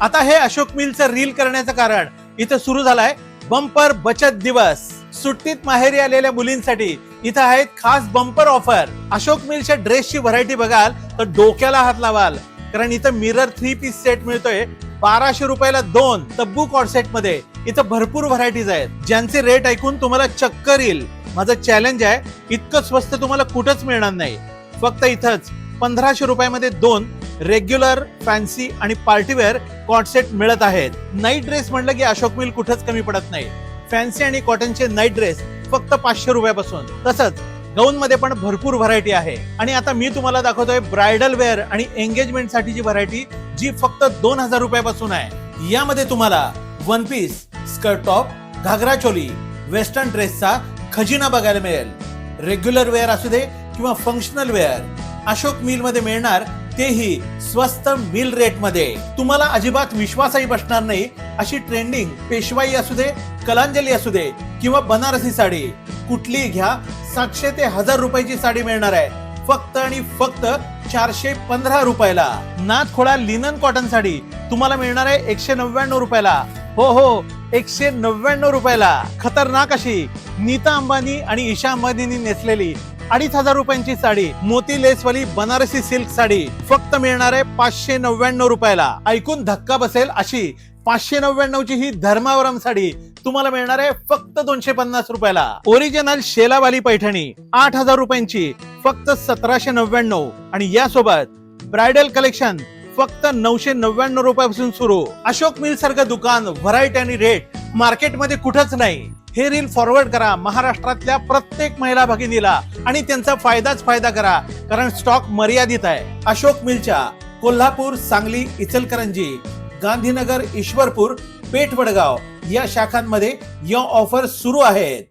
आता हे अशोक मिलचं रील करण्याचं कारण इथं सुरू झालाय बंपर बचत दिवस. सुट्टीत माहेरी आलेल्या मुलींसाठी इथं आहेत खास बंपर ऑफर. अशोक मिलच्या ड्रेसची व्हरायटी बघाल तर डोक्याला हात लावाल, कारण इथं मिरर 3 पीस सेट मिळतोय 1200 रुपयाला 2. तब्बू कॉर्ड सेट मध्ये इथं भरपूर व्हरायटीज आहेत, ज्यांचे रेट ऐकून तुम्हाला चक्कर येईल. माझं चॅलेंज आहे, इतकं स्वस्त तुम्हाला कुठंच मिळणार नाही. फक्त इथंच 1500 रुपयामध्ये 2 रेग्युलर, फॅन्सी आणि पार्टीवेअर कॉर्ड सेट मिळत आहेत. नाईट ड्रेस म्हटलं की अशोक मिल कुठंच कमी पडत नाही. फॅन्सी आणि कॉटनचे नाईट ड्रेस फक्त 500 रुपयापासून. तसंच गाऊन मध्ये पण भरपूर व्हरायटी आहे. आणि आता मी तुम्हाला दाखवतोय ब्रायडल वेअर आणि एंगेजमेंट साठीची व्हरायटी, जी फक्त 2000 रुपयापासून आहे. यामध्ये तुम्हाला one piece, skirt top, ghagra choli, western ड्रेसचा खजिना बघायला मिळेल. रेग्युलर वेअर असू दे किंवा फंक्शनल वेअर, अशोक मिल मध्ये मिळणार, तेही स्वस्त मिल रेट मध्ये. तुम्हाला अजिबात विश्वासही बसणार नाही अशी ट्रेंडिंग पेशवाई असू दे, कलांजली असू दे किंवा बनारसी साडी, कुठलीही घ्या 700 ते 1000 रुपयाची साडी मिळणार आहे फक्त आणि फक्त 415 रुपयाला. नाथखोळा लिनन कॉटन साडी तुम्हाला मिळणार आहे 199 रुपयाला. हो 199 रुपयाला. खतरनाक अशी नीता अंबानी आणि ईशा अंबानींनी नेसलेली 2500 रुपयांची साडी, मोती लेस वाली बनारसी सिल्क साडी फक्त मिळणार आहे 599 रुपयाला. ऐकून धक्का बसेल अशी 599 ची ही धर्मावरम साडी तुम्हाला मिळणार आहे फक्त 250 रुपयाला. ओरिजिनल शेलावाली पैठणी 8000 रुपयांची फक्त 1799. आणि यासोबत ब्रायडल कलेक्शन फक्त 999 रुपयापासून सुरू. अशोक मिल सारखं दुकान, व्हरायटी आणि रेट मार्केटमध्ये कुठंच नाही. हे रील फॉरवर्ड करा महाराष्ट्रातल्या प्रत्येक महिला भगिनीला आणि त्यांचा फायदाच फायदा करा, कारण स्टॉक मर्यादित आहे. अशोक मिलच्या कोल्हापूर, सांगली, इचलकरंजी, गांधीनगर, ईश्वरपूर, पेठ, वडगाव या शाखांमध्ये या ऑफर सुरू आहेत.